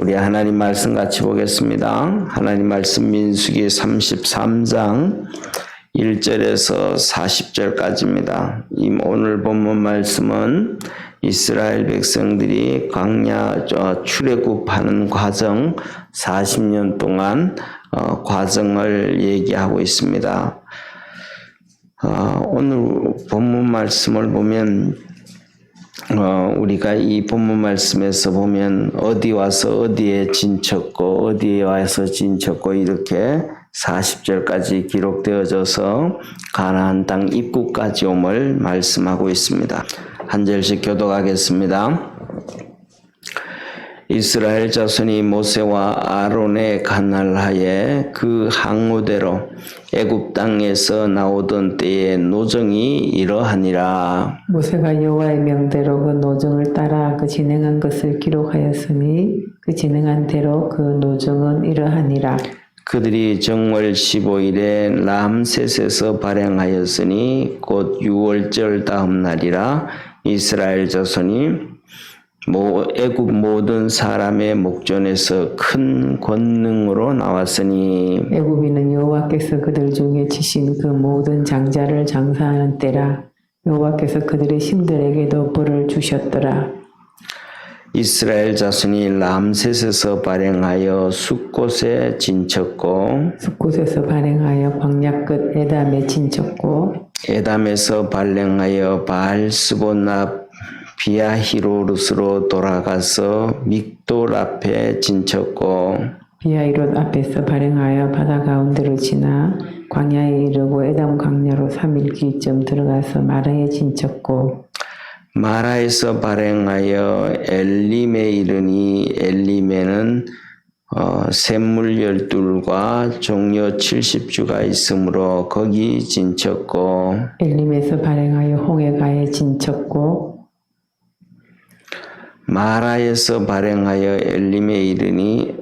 우리 하나님 말씀 같이 보겠습니다. 하나님 말씀 민수기 33장 1절에서 40절까지입니다. 오늘 본문 말씀은 이스라엘 백성들이 광야 출애굽하는 과정 40년 동안 과정을 얘기하고 있습니다. 오늘 본문 말씀을 보면 우리가 이 본문 말씀에서 보면 어디 와서 어디에 진쳤고 어디에 와서 진쳤고 이렇게 40절까지 기록되어져서 가나안 땅 입구까지 옴을 말씀하고 있습니다. 한 절씩 교독하겠습니다. 이스라엘 자손이 모세와 아론의 간날하에 그 항우대로 애굽 땅에서 나오던 때의 노정이 이러하니라. 모세가 여호와의 명대로 그 노정을 따라 그 진행한 것을 기록하였으니 그 진행한 대로 그 노정은 이러하니라. 그들이 정월 15일에 람셋에서 발행하였으니 곧 6월절 다음 날이라. 이스라엘 자손이 애굽 모든 사람의 목전에서 큰 권능으로 나왔으니 애굽인은 여호와께서 그들 중에 치신 그 모든 장자를 장사하는 때라. 여호와께서 그들의 신들에게도 벌을 주셨더라. 이스라엘 자손이 람셋에서 발행하여 숫곳에 진쳤고 숫곳에서 발행하여 광야 끝 에담에 진쳤고 에담에서 발행하여 바알스본 비아히로르스로 돌아가서 믹돌 앞에 진쳤고 비아히롯 앞에서 발행하여 바다 가운데로 지나 광야에 이르고 에담 광야로 3일 길쯤 들어가서 마라에 진쳤고 마라에서 발행하여 엘림에 이르니 엘림에는 샘물 12과 종려 70주가 있으므로 거기 진쳤고 엘림에서 발행하여 홍해가에 진쳤고 마라에서 발행하여 엘림에 이르니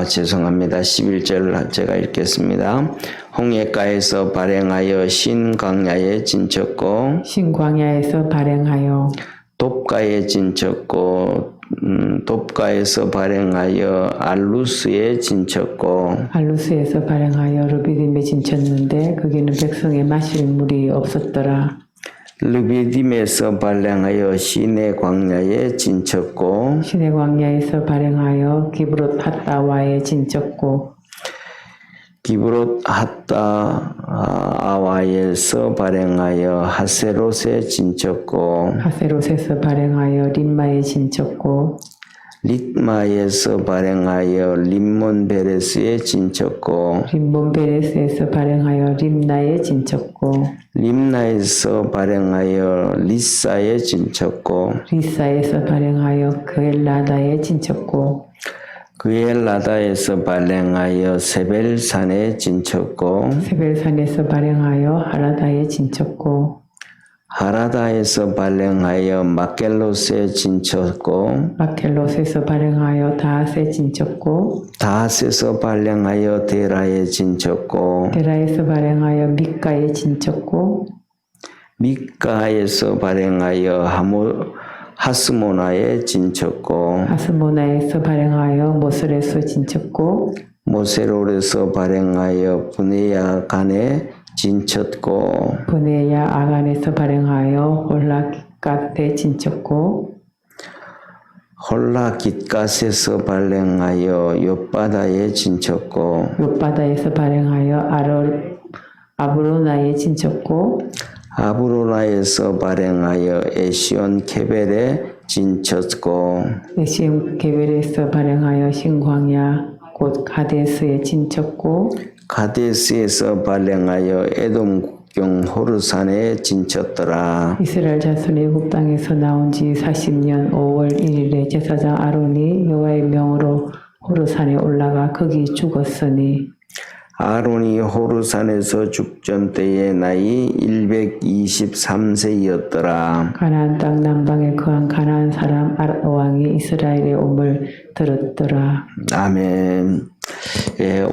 죄송합니다. 11절 제가 읽겠습니다. 홍해가에서 발행하여 신광야에 진쳤고 신광야에서 발행하여 돕가에 진쳤고 돕가에서 발행하여 알루스에 진쳤고 알루스에서 발행하여 르비딤에 진쳤는데 거기는 백성의 마실 물이 없었더라. 르비딤에서 발행하여 시내 광야에 진쳤고 시내 광야에서 발행하여 기브롯 핫다와에 진쳤고 기브롯 핫다아와에서 발행하여 하세롯에 진쳤고 하세롯에서 발행하여 림마에 진쳤고 릿마에서 발행하여 림몬베레스에 진쳤고 림몬베레스에서 발행하여 림나에 진쳤고 림나에서 발행하여 리사에 진쳤고 리사에서 발행하여 그엘라다에 진쳤고 그엘라다에서 발행하여 세벨산에 진쳤고 세벨산에서 발행하여 하라다에 진쳤고 하라다에서 발행하여 마켈롯에 진쳤고 마켈롯에서 발행하여 다핫에 진쳤고 다핫에서 발행하여 데라에 진쳤고 데라에서 발행하여 미가에 진쳤고 미가에서 발행하여 하스모나에 진쳤고 하스모나에서 발행하여 모슬에서 진쳤고 모세롤에서 발행하여 브네야간에 진쳤고 브네야 아간에서 발행하여 홀라깃갓에 진쳤고 홀라깃갓에서 발행하여 욥바다에 진쳤고 욥바다에서 발행하여 아브로나에 진쳤고 아브로나에서 발행하여 에시온 케벨에 진쳤고 에시온 게벨에서 발행하여 신광야 곧 가데스에 진쳤고 가데스에서 발행하여 에돔 국경 호르산에 진쳤더라. 이스라엘 자손이 애굽 땅에서 나온 지 40년 5월 1일에 제사장 아론이 여호와의 명으로 호르산에 올라가 거기 죽었으니 아론이 호르산에서 죽전 때의 나이 123세였더라. 가나안 땅 남방에 거한 가나안 사람 아라 왕이 이스라엘의 옴을 들었더라. 아멘.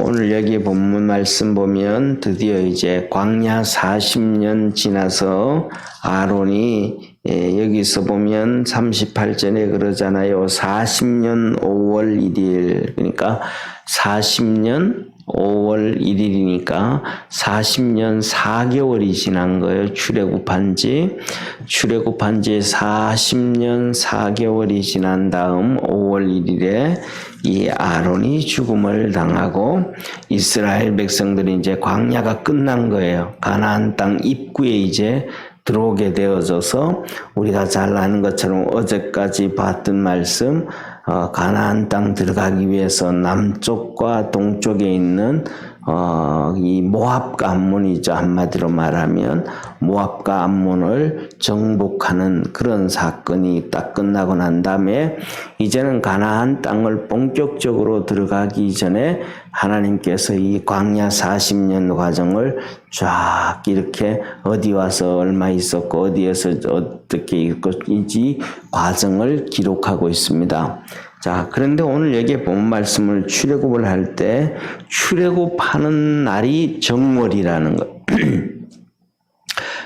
오늘 여기 본문 말씀 보면 드디어 이제 광야 40년 지나서 아론이 여기서 보면 38절에 그러잖아요. 40년 5월 1일. 그러니까 40년 5월 1일이니까 40년 4개월이 지난 거예요. 출애굽한 지 40년 4개월이 지난 다음 5월 1일에 이 아론이 죽음을 당하고 이스라엘 백성들이 이제 광야가 끝난 거예요. 가나안 땅 입구에 이제 들어오게 되어져서 우리가 잘 아는 것처럼 어제까지 봤던 말씀, 가나안 땅 들어가기 위해서 남쪽과 동쪽에 있는 이 모압과 암몬이죠. 한마디로 말하면 모압과 암몬을 정복하는 그런 사건이 딱 끝나고 난 다음에 이제는 가나안 땅을 본격적으로 들어가기 전에 하나님께서 이 광야 40년 과정을 쫙 이렇게 어디 와서 얼마 있었고 어디에서 어떻게 있었는지 과정을 기록하고 있습니다. 자, 그런데 오늘 여기에 본 말씀을 출애굽을 할 때 출애굽하는 날이 정월이라는 것.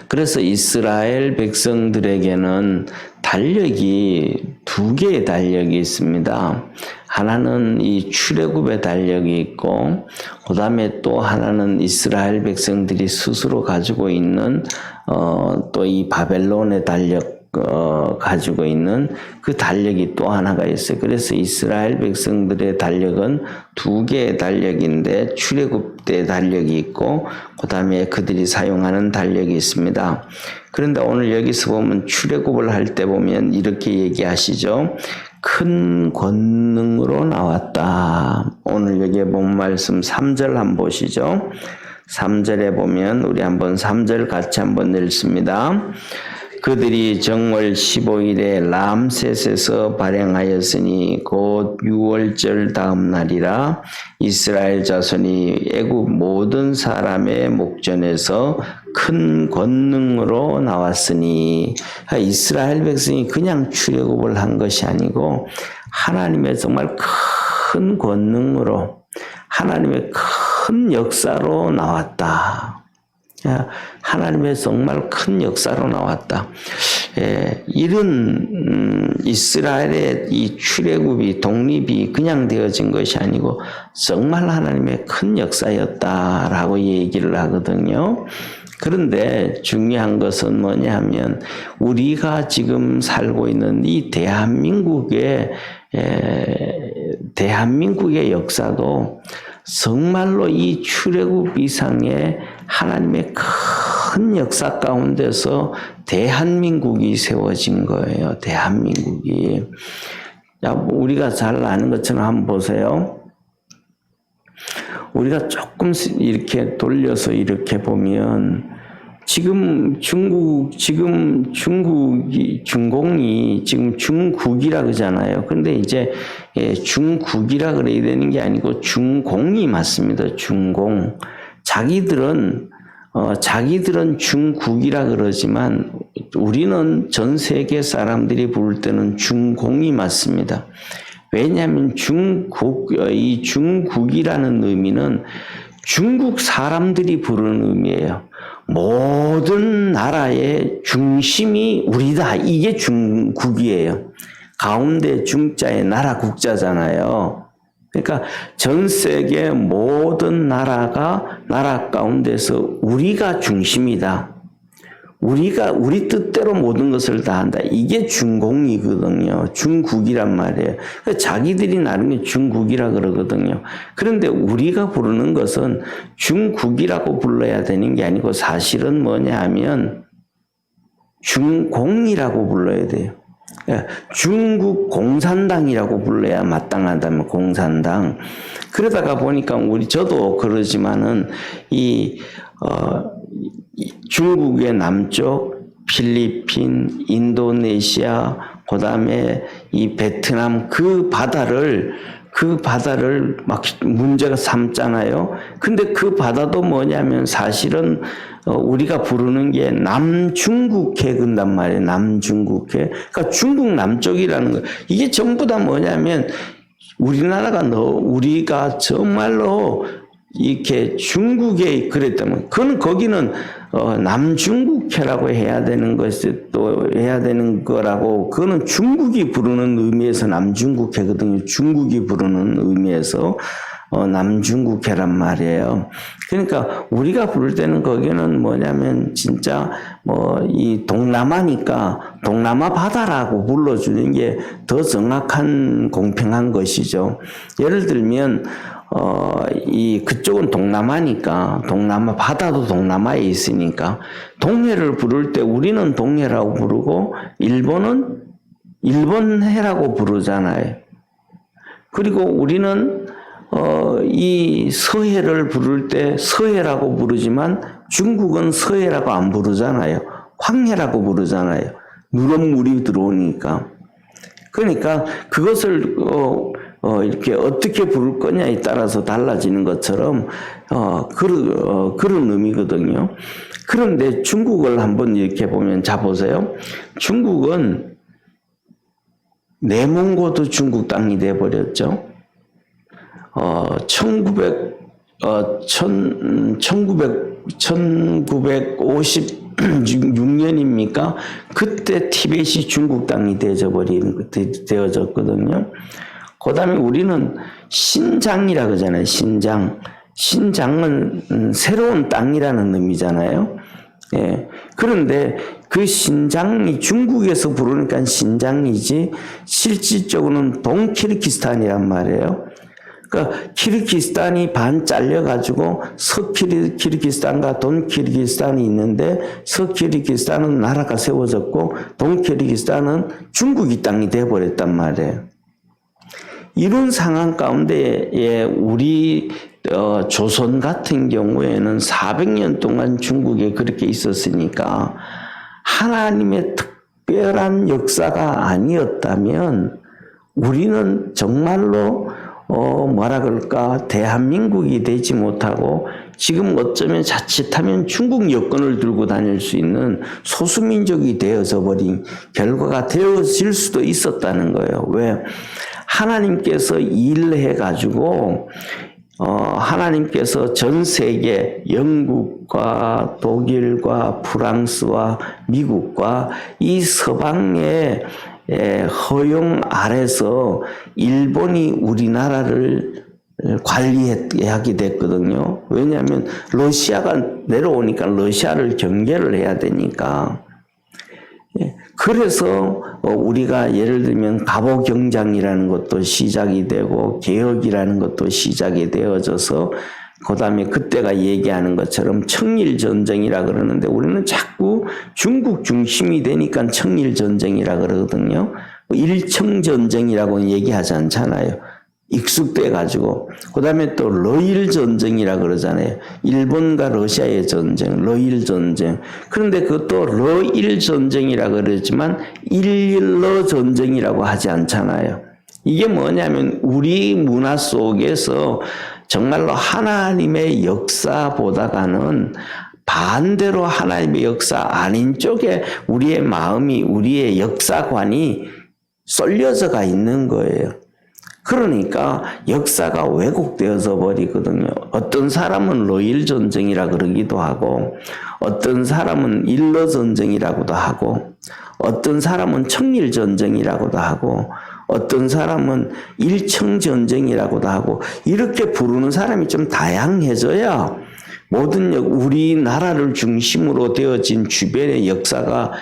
그래서 이스라엘 백성들에게는 달력이 두 개의 달력이 있습니다. 하나는 이 출애굽의 달력이 있고 그 다음에 또 하나는 이스라엘 백성들이 스스로 가지고 있는 또 이 바벨론의 달력 가지고 있는 그 달력이 또 하나가 있어요. 그래서 이스라엘 백성들의 달력은 두 개의 달력인데 출애굽 때 달력이 있고 그 다음에 그들이 사용하는 달력이 있습니다. 그런데 오늘 여기서 보면 출애굽을 할 때 보면 이렇게 얘기하시죠. 큰 권능으로 나왔다. 오늘 여기에 본 말씀 3절 한번 보시죠. 3절에 보면 우리 한번 3절 같이 한번 읽습니다. 그들이 정월 15일에 람셋에서 발행하였으니 곧 6월절 다음 날이라 이스라엘 자손이 애굽 모든 사람의 목전에서 큰 권능으로 나왔으니 이스라엘 백성이 그냥 출애굽을 한 것이 아니고 하나님의 정말 큰 권능으로 하나님의 큰 역사로 나왔다. 하나님의 정말 큰 역사로 나왔다. 이런 이스라엘의 이 출애굽이 독립이 그냥 되어진 것이 아니고 정말 하나님의 큰 역사였다라고 얘기를 하거든요. 그런데 중요한 것은 뭐냐 하면 우리가 지금 살고 있는 이 대한민국의 역사도 정말로 이 출애굽 이상의 하나님의 큰 역사 가운데서 대한민국이 세워진 거예요. 대한민국이. 우리가 잘 아는 것처럼 한번 보세요. 우리가 조금 이렇게 돌려서 이렇게 보면 지금 중공이 지금 중국이라 그러잖아요. 근데 이제 중국이라 그래야 되는 게 아니고 중공이 맞습니다. 중공. 자기들은 중국이라 그러지만 우리는 전 세계 사람들이 부를 때는 중공이 맞습니다. 왜냐하면 이 중국이라는 의미는 중국 사람들이 부르는 의미예요. 모든 나라의 중심이 우리다. 이게 중국이에요. 가운데 중자의 나라 국자잖아요. 그러니까 전 세계 모든 나라 가운데서 우리가 중심이다. 우리 뜻대로 모든 것을 다 한다. 이게 중공이거든요. 중국이란 말이에요. 그러니까 자기들이 나름의 중국이라 그러거든요. 그런데 우리가 부르는 것은 중국이라고 불러야 되는 게 아니고 사실은 뭐냐 하면 중공이라고 불러야 돼요. 중국 공산당이라고 불러야 마땅하다면 공산당. 그러다가 보니까 저도 그러지만은 중국의 남쪽, 필리핀, 인도네시아, 그 다음에 이 베트남 그 바다를 막 문제가 삼잖아요. 근데 그 바다도 뭐냐면 사실은 우리가 부르는 게 남중국해 근단 말이에요. 남중국해. 그러니까 중국 남쪽이라는 거. 이게 전부 다 뭐냐면 우리가 정말로 이렇게 중국에 그랬다면, 그건 거기는 남중국해라고 해야 되는 것이 또 해야 되는 거라고, 그거는 중국이 부르는 의미에서 남중국해거든요. 중국이 부르는 의미에서 남중국해란 말이에요. 그러니까 우리가 부를 때는 거기는 뭐냐면 진짜 이 동남아니까 동남아 바다라고 불러주는 게 더 정확한 공평한 것이죠. 예를 들면 그쪽은 동남아니까, 동남아 바다도 동남아에 있으니까 동해를 부를 때 우리는 동해라고 부르고 일본은 일본해라고 부르잖아요. 그리고 우리는 이 서해를 부를 때 서해라고 부르지만 중국은 서해라고 안 부르잖아요. 황해라고 부르잖아요. 누런물이 들어오니까. 그러니까 그것을 이렇게 어떻게 부를 거냐에 따라서 달라지는 것처럼 그런 의미거든요. 그런데 중국을 한번 이렇게 보면, 자 보세요. 중국은 내몽고도 중국 땅이 돼버렸죠. 1956년입니까? 그때 티벳이 중국 땅이 되어졌거든요. 그 다음에 우리는 신장이라고 하잖아요. 신장. 신장은 새로운 땅이라는 의미잖아요. 예. 그런데 그 신장이 중국에서 부르니까 신장이지, 실질적으로는 동키르기스탄이란 말이에요. 그러니까 키르기스탄이 반 잘려가지고 서키르기스탄과 돈키르기스탄이 있는데, 서키르기스탄은 나라가 세워졌고 동키르기스탄은 중국이 땅이 돼버렸단 말이에요. 이런 상황 가운데 우리 조선 같은 경우에는 400년 동안 중국에 그렇게 있었으니까 하나님의 특별한 역사가 아니었다면 우리는 정말로 뭐라 그럴까, 대한민국이 되지 못하고 지금 어쩌면 자칫하면 중국 여권을 들고 다닐 수 있는 소수민족이 되어져 버린 결과가 되어질 수도 있었다는 거예요. 왜? 하나님께서 일해가지고 하나님께서 전 세계 영국과 독일과 프랑스와 미국과 이 서방의 허용 아래서 일본이 우리나라를 관리하게 됐거든요. 왜냐하면 러시아가 내려오니까 러시아를 경계를 해야 되니까. 그래서 우리가 예를 들면 갑오경장이라는 것도 시작이 되고 개혁이라는 것도 시작이 되어져서, 그 다음에 그때가 얘기하는 것처럼 청일전쟁이라 그러는데 우리는 자꾸 중국 중심이 되니까 청일전쟁이라 그러거든요. 일청전쟁이라고는 얘기하지 않잖아요. 익숙돼가지고. 그 다음에 또 러일전쟁이라 그러잖아요. 일본과 러시아의 전쟁, 러일전쟁. 그런데 그것도 러일전쟁이라 그러지만 일러 전쟁이라고 하지 않잖아요. 이게 뭐냐면 우리 문화 속에서 정말로 하나님의 역사보다가는 반대로 하나님의 역사 아닌 쪽에 우리의 마음이, 우리의 역사관이 쏠려져가 있는 거예요. 그러니까 역사가 왜곡되어져 버리거든요. 어떤 사람은 러일 전쟁이라 그러기도 하고, 어떤 사람은 일러 전쟁이라고도 하고, 어떤 사람은 청일 전쟁이라고도 하고, 어떤 사람은 일청 전쟁이라고도 하고, 이렇게 부르는 사람이 좀 다양해져야 모든 우리나라를 중심으로 되어진 주변의 역사가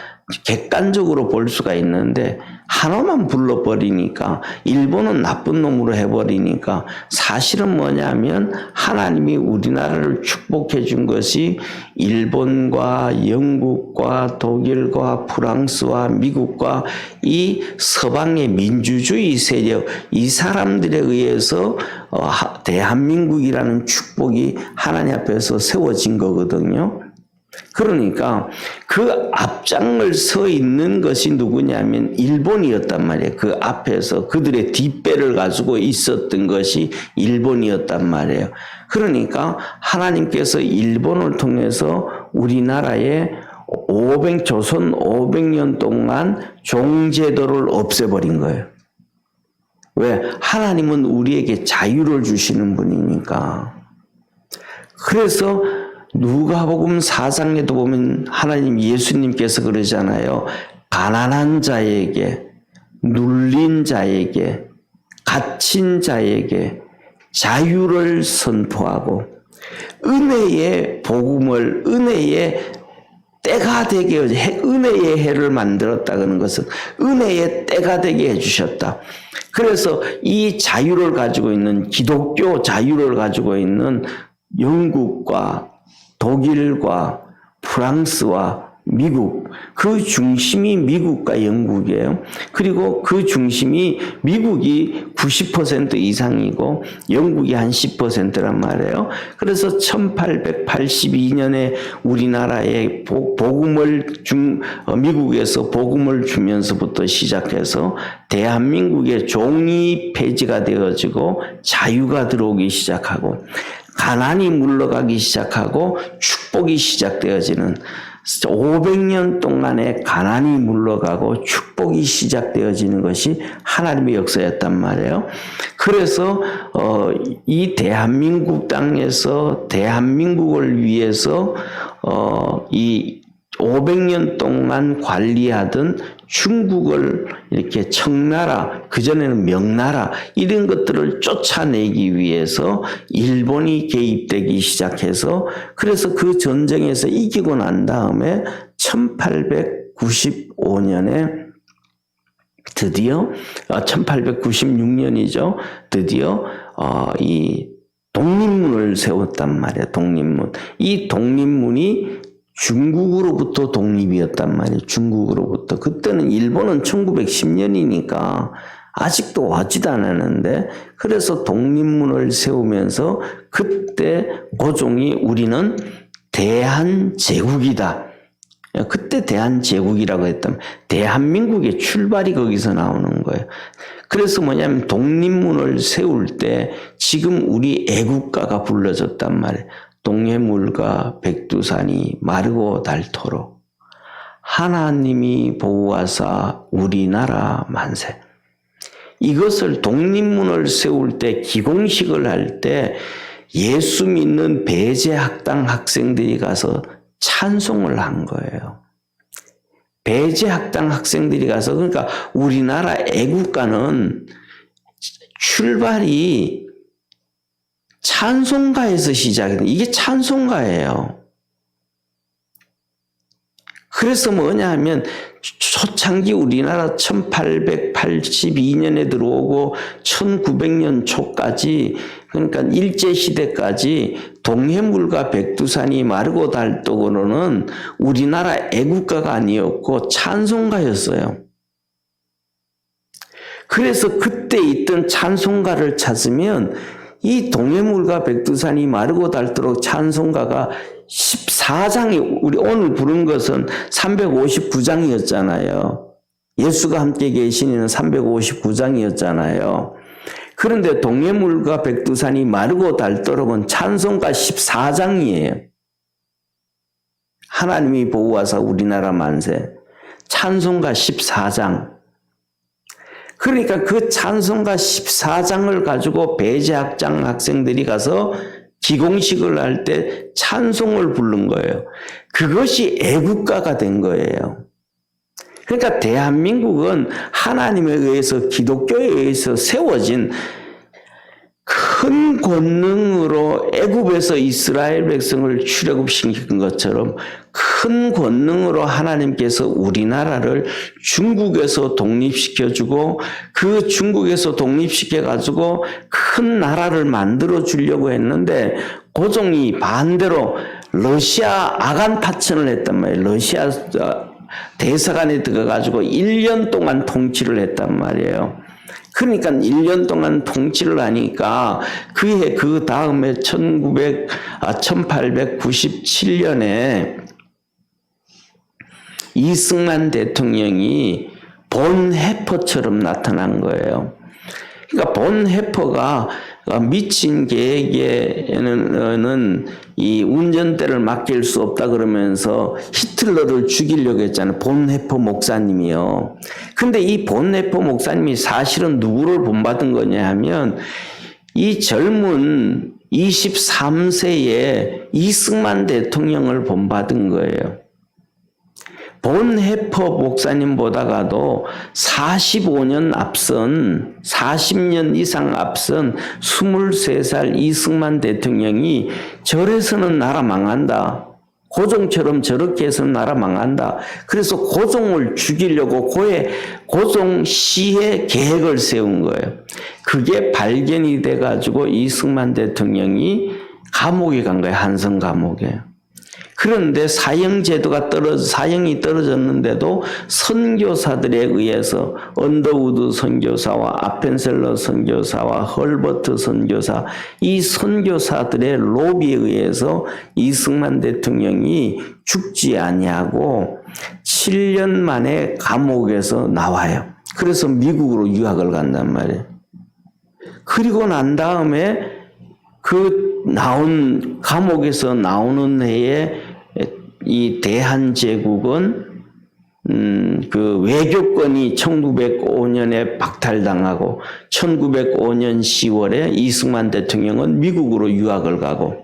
객관적으로 볼 수가 있는데, 하나만 불러버리니까, 일본은 나쁜 놈으로 해버리니까, 사실은 뭐냐면 하나님이 우리나라를 축복해 준 것이 일본과 영국과 독일과 프랑스와 미국과 이 서방의 민주주의 세력, 이 사람들에 의해서 대한민국이라는 축복이 하나님 앞에서 세워진 거거든요. 그러니까 그 앞장을 서 있는 것이 누구냐면 일본이었단 말이에요. 그 앞에서 그들의 뒷배를 가지고 있었던 것이 일본이었단 말이에요. 그러니까 하나님께서 일본을 통해서 우리나라에 조선 500년 동안 종제도를 없애버린 거예요. 왜? 하나님은 우리에게 자유를 주시는 분이니까. 그래서 누가복음 4장에도 보면 하나님 예수님께서 그러잖아요. 가난한 자에게, 눌린 자에게, 갇힌 자에게 자유를 선포하고 은혜의 복음을, 은혜의 때가 되게, 은혜의 해를 만들었다 그러는 것은 은혜의 때가 되게 해주셨다. 그래서 이 자유를 가지고 있는, 기독교 자유를 가지고 있는 영국과 독일과 프랑스와 미국, 그 중심이 미국과 영국이에요. 그리고 그 중심이 미국이 90% 이상이고 영국이 한 10%란 말이에요. 그래서 1882년에 우리나라에 미국에서 복음을 주면서부터 시작해서 대한민국의 종이 폐지가 되어지고 자유가 들어오기 시작하고 가난이 물러가기 시작하고 축복이 시작되어지는 500년 동안의 가난이 물러가고 축복이 시작되어지는 것이 하나님의 역사였단 말이에요. 그래서 이 대한민국 땅에서 대한민국을 위해서 이 500년 동안 관리하던 중국을 이렇게 청나라, 그전에는 명나라 이런 것들을 쫓아내기 위해서 일본이 개입되기 시작해서 그래서 그 전쟁에서 이기고 난 다음에 1895년에 드디어 1896년이죠. 드디어 이 독립문을 세웠단 말이에요. 독립문. 이 독립문이 중국으로부터 독립이었단 말이에요. 중국으로부터. 그때는 일본은 1910년이니까 아직도 와지도 않았는데 그래서 독립문을 세우면서 그때 고종이 우리는 대한제국이다. 그때 대한제국이라고 했다면 대한민국의 출발이 거기서 나오는 거예요. 그래서 뭐냐면 독립문을 세울 때 지금 우리 애국가가 불러졌단 말이에요. 동해물과 백두산이 마르고 닳도록 하나님이 보호하사 우리나라 만세. 이것을 독립문을 세울 때 기공식을 할 때 예수 믿는 배제학당 학생들이 가서 찬송을 한 거예요. 배제학당 학생들이 가서 그러니까 우리나라 애국가는 출발이 찬송가에서 시작이 돼. 이게 찬송가예요. 그래서 뭐냐 하면 초창기 우리나라 1882년에 들어오고 1900년 초까지 그러니까 일제시대까지 동해물과 백두산이 마르고 닳도록은 우리나라 애국가가 아니었고 찬송가였어요. 그래서 그때 있던 찬송가를 찾으면 이 동해물과 백두산이 마르고 닳도록 찬송가가 14장이 우리 오늘 부른 것은 359장이었잖아요. 예수가 함께 계시는 359장이었잖아요. 그런데 동해물과 백두산이 마르고 닳도록은 찬송가 14장이에요. 하나님이 보호하사 우리나라 만세. 찬송가 14장. 그러니까 그 찬송가 14장을 가지고 배제학장 학생들이 가서 기공식을 할 때 찬송을 부른 거예요. 그것이 애국가가 된 거예요. 그러니까 대한민국은 하나님에 의해서 기독교에 의해서 세워진 큰 권능으로 애굽에서 이스라엘 백성을 출애굽시킨 것처럼 큰 권능으로 하나님께서 우리나라를 중국에서 독립시켜주고 그 중국에서 독립시켜가지고 큰 나라를 만들어 주려고 했는데 고종이 반대로 러시아 아간 파천을 했단 말이에요. 러시아 대사관에 들어가가지고 1년 동안 통치를 했단 말이에요. 그러니까 1년 동안 통치를 하니까 그해 그 다음에 1897년에 이승만 대통령이 본 해퍼처럼 나타난 거예요. 그러니까 본 해퍼가 미친 계획에는 이 운전대를 맡길 수 없다 그러면서 히틀러를 죽이려고 했잖아요. 본 해퍼 목사님이요. 근데 이 본 해퍼 목사님이 사실은 누구를 본받은 거냐 하면 이 젊은 23세에 이승만 대통령을 본받은 거예요. 본해퍼 목사님보다가도 45년 앞선, 40년 이상 앞선 23살 이승만 대통령이 저래서는 나라 망한다. 고종처럼 저렇게 해서는 나라 망한다. 그래서 고종을 죽이려고 고종 시해 계획을 세운 거예요. 그게 발견이 돼가지고 이승만 대통령이 감옥에 간 거예요. 한성 감옥에. 그런데 사형이 떨어졌는데도 선교사들에 의해서 언더우드 선교사와 아펜셀러 선교사와 헐버트 선교사, 이 선교사들의 로비에 의해서 이승만 대통령이 죽지 아니하고 7년 만에 감옥에서 나와요. 그래서 미국으로 유학을 간단 말이에요. 그리고 난 다음에 감옥에서 나오는 해에 이 대한제국은 그 외교권이 1905년에 박탈당하고 1905년 10월에 이승만 대통령은 미국으로 유학을 가고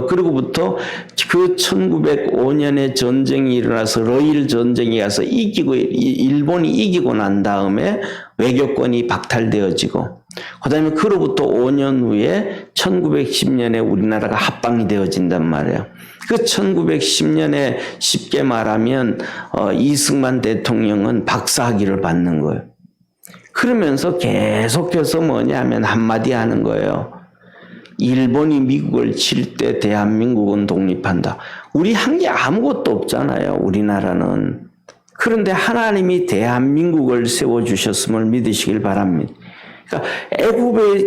그로부터 그 1905년에 전쟁이 일어나서 러일 전쟁이 가서 일본이 이기고 난 다음에 외교권이 박탈되어지고 그다음에 그로부터 5년 후에 1910년에 우리나라가 합방이 되어진단 말이에요. 그 1910년에 쉽게 말하면 이승만 대통령은 박사학위를 받는 거예요. 그러면서 계속해서 뭐냐면 한마디 하는 거예요. 일본이 미국을 칠 때 대한민국은 독립한다. 우리 한 게 아무것도 없잖아요. 우리나라는. 그런데 하나님이 대한민국을 세워주셨음을 믿으시길 바랍니다. 그러니까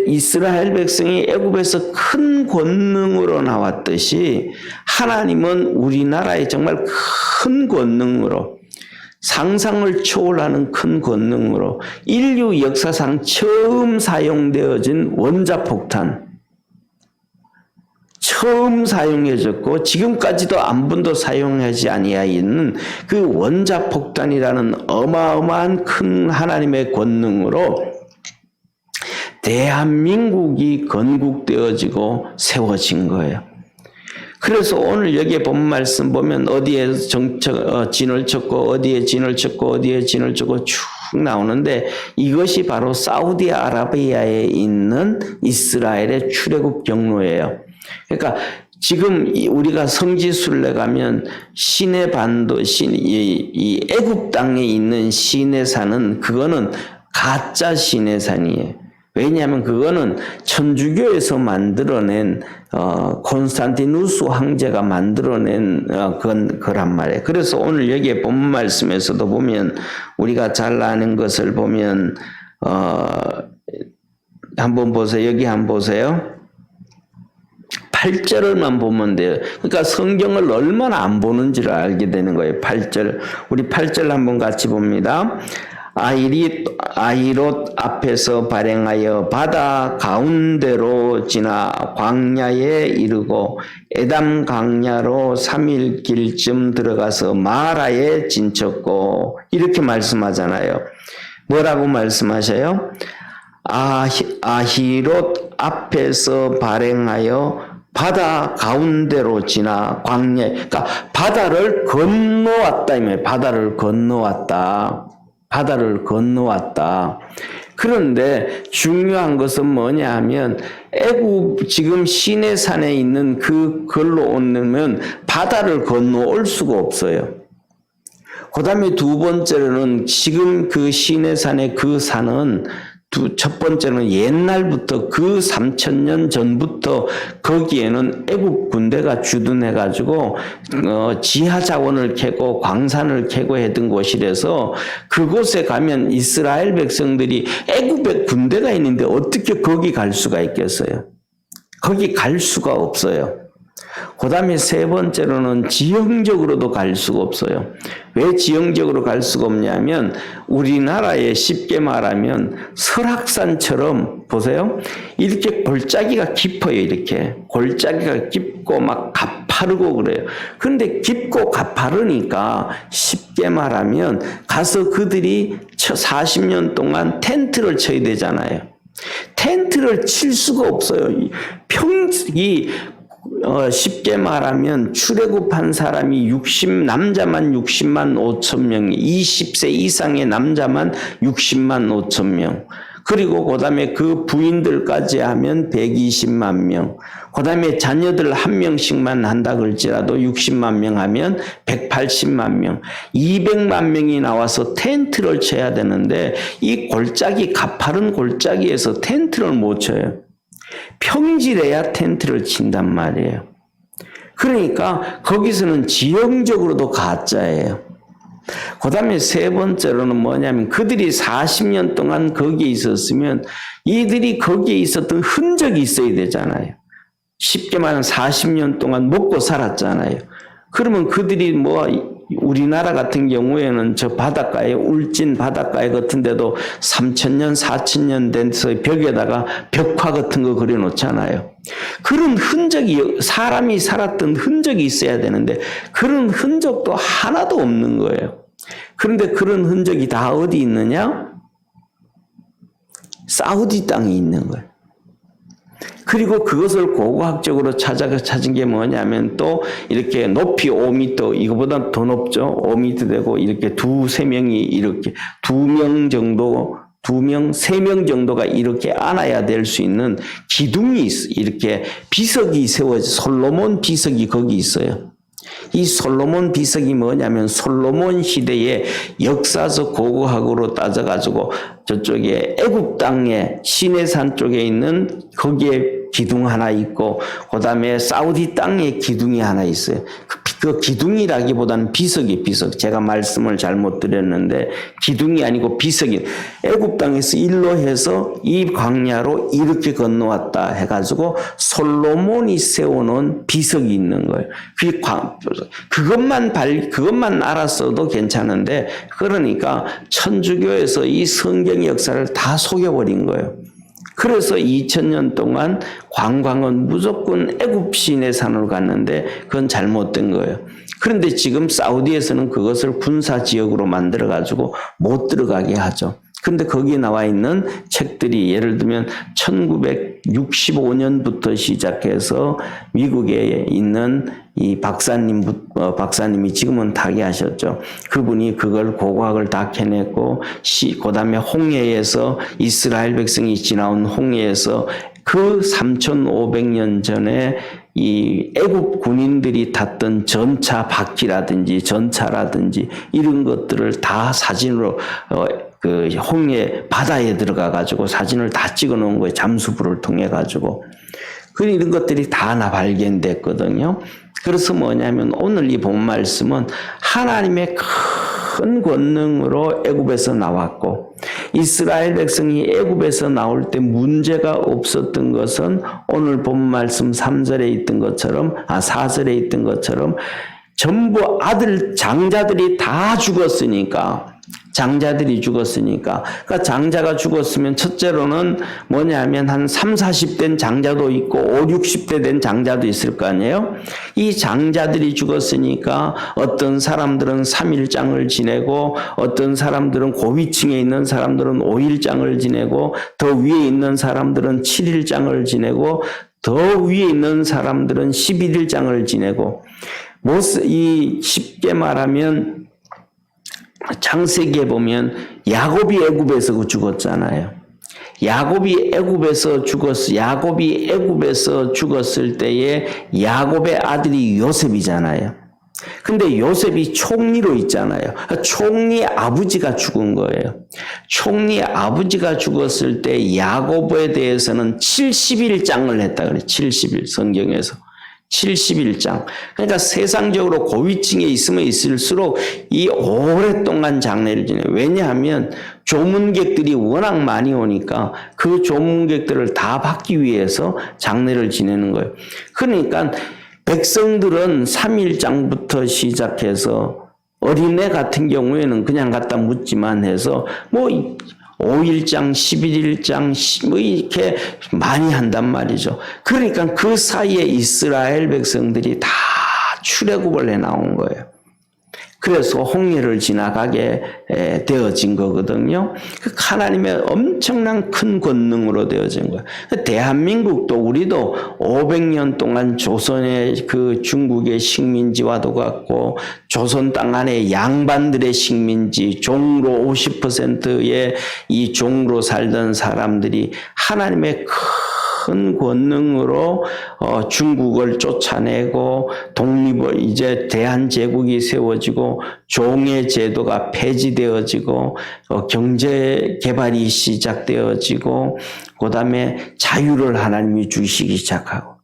이스라엘 백성이 애굽에서 큰 권능으로 나왔듯이 하나님은 우리나라에 정말 큰 권능으로 상상을 초월하는 큰 권능으로 인류 역사상 처음 사용되어진 원자폭탄 처음 사용해졌고 지금까지도 한 번도 사용하지 아니하 있는 그 원자폭탄이라는 어마어마한 큰 하나님의 권능으로 대한민국이 건국되어지고 세워진 거예요. 그래서 오늘 여기에 본 말씀 보면 어디에 진을 쳤고 어디에 진을 쳤고 어디에 진을 쳤고 쭉 나오는데 이것이 바로 사우디아라비아에 있는 이스라엘의 출애굽 경로예요. 그러니까 지금 우리가 성지순례 가면 시내 반도 이 애굽 땅에 있는 시내산은 그거는 가짜 시내산이에요. 왜냐하면 그거는 천주교에서 만들어낸 콘스탄티누스 황제가 만들어낸 거란 말이에요. 그래서 오늘 여기에 본 말씀에서도 보면 우리가 잘 아는 것을 보면 한번 보세요. 여기 한번 보세요. 8절을만 보면 돼요. 그러니까 성경을 얼마나 안 보는지를 알게 되는 거예요. 8절. 우리 8절 한번 같이 봅니다. 아이롯 앞에서 발행하여 바다 가운데로 지나 광야에 이르고 에담 광야로 3일 길쯤 들어가서 마라에 진쳤고 이렇게 말씀하잖아요. 뭐라고 말씀하셔요? 아히롯 앞에서 발행하여 바다 가운데로 지나 광야, 그러니까 바다를 건너왔다 이 말이에요. 바다를 건너왔다. 그런데 중요한 것은 뭐냐 하면 애굽 지금 시내산에 있는 그걸로 오면 바다를 건너올 수가 없어요. 그 다음에 두 번째로는 지금 그 시내산의 그 산은 첫 번째는 옛날부터 그 3000년 전부터 거기에는 애국 군대가 주둔해가지고 지하 자원을 캐고 광산을 캐고 했던 곳이라서 그곳에 가면 이스라엘 백성들이 애국에 군대가 있는데 어떻게 거기 갈 수가 있겠어요? 거기 갈 수가 없어요. 그 다음에 세 번째로는 지형적으로도 갈 수가 없어요. 왜 지형적으로 갈 수가 없냐면 우리나라에 쉽게 말하면 설악산처럼 보세요. 이렇게 골짜기가 깊어요. 이렇게 골짜기가 깊고 막 가파르고 그래요. 그런데 깊고 가파르니까 쉽게 말하면 가서 그들이 40년 동안 텐트를 쳐야 되잖아요. 텐트를 칠 수가 없어요. 쉽게 말하면 출애굽한 사람이 남자만 60만 5천 명, 20세 이상의 남자만 60만 5천 명, 그리고 그 다음에 그 부인들까지 하면 120만 명, 그 다음에 자녀들 한 명씩만 한다 그럴지라도 60만 명 하면 180만 명, 200만 명이 나와서 텐트를 쳐야 되는데 이 골짜기, 가파른 골짜기에서 텐트를 못 쳐요. 평지래야 텐트를 친단 말이에요. 그러니까 거기서는 지형적으로도 가짜예요. 그 다음에 세 번째로는 뭐냐면 그들이 40년 동안 거기에 있었으면 이들이 거기에 있었던 흔적이 있어야 되잖아요. 쉽게 말하면 40년 동안 먹고 살았잖아요. 그러면 그들이 우리나라 같은 경우에는 저 바닷가에, 울진 바닷가에 같은 데도 3,000년, 4,000년 돼서 벽에다가 벽화 같은 거 그려놓잖아요. 그런 흔적이, 사람이 살았던 흔적이 있어야 되는데 그런 흔적도 하나도 없는 거예요. 그런데 그런 흔적이 다 어디 있느냐? 사우디 땅에 있는 거예요. 그리고 그것을 고고학적으로 찾은 게 뭐냐면 또 이렇게 높이 5m, 이거보다 더 높죠. 5m 되고 이렇게 2-3명이 이렇게 2명 정도, 3명 정도가 이렇게 안아야 될 수 있는 기둥이 있어. 이렇게 비석이 세워져. 솔로몬 비석이 거기 있어요. 이 솔로몬 비석이 뭐냐면 솔로몬 시대의 역사적 고고학으로 따져가지고 저쪽에 애굽 땅에 시내산 쪽에 있는 거기에 기둥 하나 있고 그 다음에 사우디 땅에 기둥이 하나 있어요. 그 기둥이라기보다는 비석이 비석. 제가 말씀을 잘못 드렸는데 기둥이 아니고 비석이. 애굽 땅에서 일로 해서 이 광야로 이렇게 건너왔다 해가지고 솔로몬이 세워놓은 비석이 있는 거예요. 그것만 알았어도 괜찮은데 그러니까 천주교에서 이 성경의 역사를 다 속여버린 거예요. 그래서 2000년 동안 관광은 무조건 애굽 시내산으로 갔는데 그건 잘못된 거예요. 그런데 지금 사우디에서는 그것을 군사지역으로 만들어가지고 못 들어가게 하죠. 그런데 거기에 나와 있는 책들이 예를 들면 1965년부터 시작해서 미국에 있는 이 박사님이 지금은 타계하셨죠. 그분이 그걸 고고학을 다 캐냈고, 그 다음에 홍해에서 이스라엘 백성이 지나온 홍해에서 그 3,500년 전에 이 애굽 군인들이 탔던 전차 바퀴라든지 전차라든지 이런 것들을 다 사진으로 그 홍해 바다에 들어가 가지고 사진을 다 찍어 놓은 거예요. 잠수부를 통해 가지고. 이런 것들이 다 발견됐거든요. 그래서 뭐냐면 오늘 이 본 말씀은 하나님의 큰 권능으로 애굽에서 나왔고 이스라엘 백성이 애굽에서 나올 때 문제가 없었던 것은 오늘 본 말씀 3절에 있던 것처럼 4절에 있던 것처럼 전부 장자들이 다 죽었으니까 그러니까 장자가 죽었으면 첫째로는 뭐냐면 한 30, 40된 장자도 있고 50, 60대 된 장자도 있을 거 아니에요. 이 장자들이 죽었으니까 어떤 사람들은 3일장을 지내고 어떤 사람들은 고위층에 있는 사람들은 5일장을 지내고 더 위에 있는 사람들은 7일장을 지내고 더 위에 있는 사람들은 11일장을 지내고 쉽게 말하면 창세기에 보면 야곱이 애굽에서 죽었잖아요. 야곱이 애굽에서 죽었을 때에 야곱의 아들이 요셉이잖아요. 근데 요셉이 총리로 있잖아요. 총리 아버지가 죽은 거예요. 총리 아버지가 죽었을 때 야곱에 대해서는 70일장을 했다 그래요. 70일 성경에서. 71장. 그러니까 세상적으로 고위층에 있으면 있을수록 이 오랫동안 장례를 지내요. 왜냐하면 조문객들이 워낙 많이 오니까 그 조문객들을 다 받기 위해서 장례를 지내는 거예요. 그러니까 백성들은 3일장부터 시작해서 어린애 같은 경우에는 그냥 갖다 묻지만 해서 5일장, 11일장, 이렇게 많이 한단 말이죠. 그러니까 그 사이에 이스라엘 백성들이 다 출애굽을 해 나온 거예요. 그래서 홍해를 지나가게 되어진 거거든요. 하나님의 엄청난 큰 권능으로 되어진 거예요. 대한민국도 우리도 500년 동안 조선의 그 중국의 식민지와도 같고 조선 땅 안에 양반들의 식민지, 종로 50%의 이 종로 살던 사람들이 하나님의 큰 권능으로 중국을 쫓아내고 독립을 이제 대한제국이 세워지고 종의 제도가 폐지되어지고 경제 개발이 시작되어지고 그다음에 자유를 하나님이 주시기 시작하고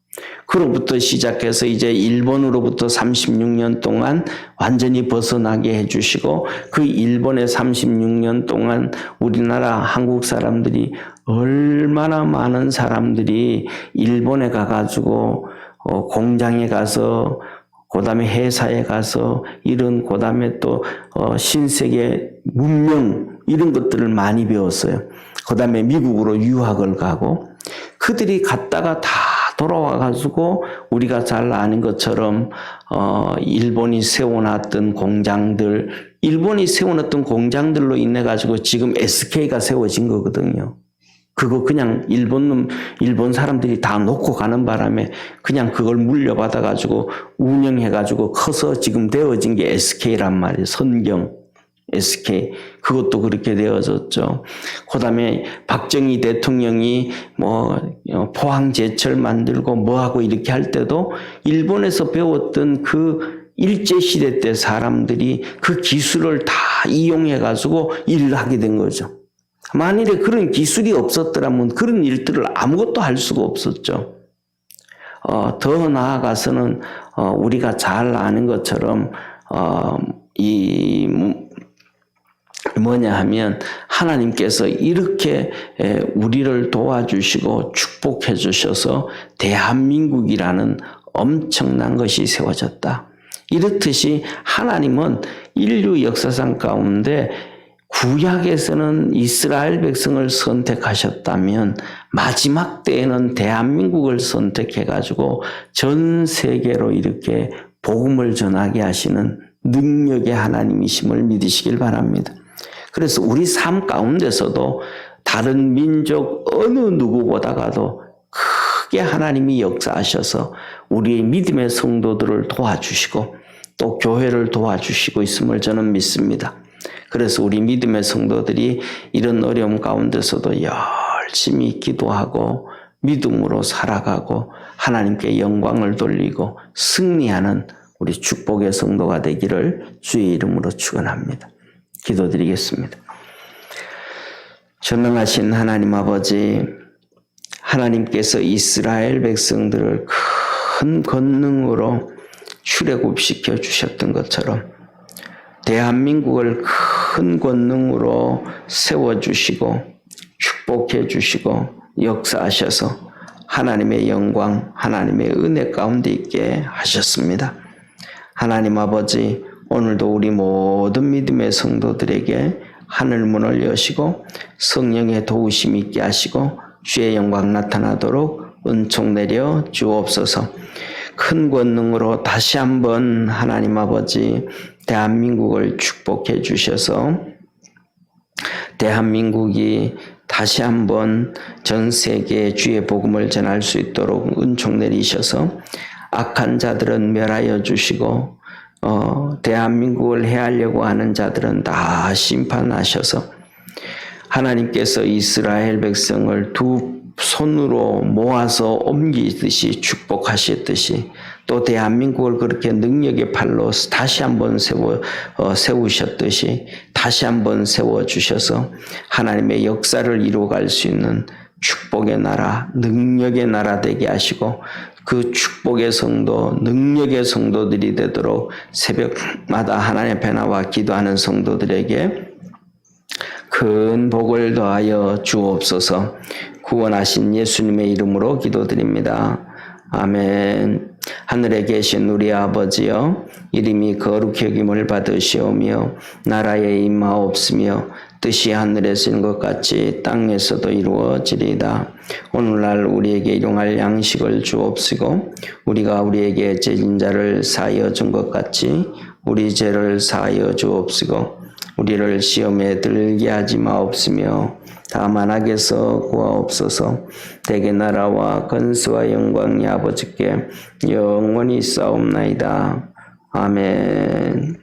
그로부터 시작해서 이제 일본으로부터 36년 동안 완전히 벗어나게 해주시고 그 일본의 36년 동안 우리나라 한국 사람들이 얼마나 많은 사람들이 일본에 가가지고 공장에 가서 그다음에 회사에 가서 이런 그다음에 또 신세계 문명 이런 것들을 많이 배웠어요. 그다음에 미국으로 유학을 가고 그들이 갔다가 다 돌아와가지고 우리가 잘 아는 것처럼 일본이 세워놨던 공장들, 일본이 세워놨던 공장들로 인해 가지고 지금 SK가 세워진 거거든요. 그거 그냥 일본 사람들이 다 놓고 가는 바람에 그냥 그걸 물려받아 가지고 운영해 가지고 커서 지금 되어진 게 SK란 말이에요. 선경. SK 그것도 그렇게 되어졌죠. 그다음에 박정희 대통령이 포항제철 만들고 뭐하고 이렇게 할 때도 일본에서 배웠던 그 일제시대 때 사람들이 그 기술을 다 이용해 가지고 일을 하게 된 거죠. 만일에 그런 기술이 없었더라면 그런 일들을 아무것도 할 수가 없었죠. 더 나아가서는 우리가 잘 아는 것처럼 뭐냐 하면 하나님께서 이렇게 우리를 도와주시고 축복해 주셔서 대한민국이라는 엄청난 것이 세워졌다. 이렇듯이 하나님은 인류 역사상 가운데 구약에서는 이스라엘 백성을 선택하셨다면 마지막 때에는 대한민국을 선택해 가지고 전 세계로 이렇게 복음을 전하게 하시는 능력의 하나님이심을 믿으시길 바랍니다. 그래서 우리 삶 가운데서도 다른 민족 어느 누구보다가도 크게 하나님이 역사하셔서 우리의 믿음의 성도들을 도와주시고 또 교회를 도와주시고 있음을 저는 믿습니다. 그래서 우리 믿음의 성도들이 이런 어려움 가운데서도 열심히 기도하고 믿음으로 살아가고 하나님께 영광을 돌리고 승리하는 우리 축복의 성도가 되기를 주의 이름으로 축원합니다. 기도드리겠습니다. 전능하신 하나님 아버지, 하나님께서 이스라엘 백성들을 큰 권능으로 출애굽시켜 주셨던 것처럼 대한민국을 큰 권능으로 세워주시고 축복해 주시고 역사하셔서 하나님의 영광, 하나님의 은혜 가운데 있게 하셨습니다. 하나님 아버지, 오늘도 우리 모든 믿음의 성도들에게 하늘문을 여시고 성령의 도우심 있게 하시고 주의 영광 나타나도록 은총 내려 주옵소서. 큰 권능으로 다시 한번 하나님 아버지 대한민국을 축복해 주셔서 대한민국이 다시 한번 전 세계에 주의 복음을 전할 수 있도록 은총 내리셔서 악한 자들은 멸하여 주시고 대한민국을 해하려고 하는 자들은 다 심판하셔서 하나님께서 이스라엘 백성을 두 손으로 모아서 옮기듯이 축복하셨듯이 또 대한민국을 그렇게 능력의 팔로 다시 한번 세우셨듯이 다시 한번 세워주셔서 하나님의 역사를 이루어갈 수 있는 축복의 나라, 능력의 나라 되게 하시고 그 축복의 성도, 능력의 성도들이 되도록 새벽마다 하나님 앞에 나와 기도하는 성도들에게 큰 복을 더하여 주옵소서. 구원하신 예수님의 이름으로 기도드립니다. 아멘. 하늘에 계신 우리 아버지여, 이름이 거룩히 여김을 받으시오며 나라에 임하옵시며 뜻이 하늘에서 이룬 것 같이 땅에서도 이루어지리이다. 오늘날 우리에게 일용할 양식을 주옵시고 우리가 우리에게 죄진 자를 사하여 준 것 같이 우리 죄를 사하여 주옵시고 우리를 시험에 들게 하지 마옵시며 다만 악에서 구하옵소서. 대개 나라와 권세와 영광이 아버지께 영원히 있사옵나이다. 아멘.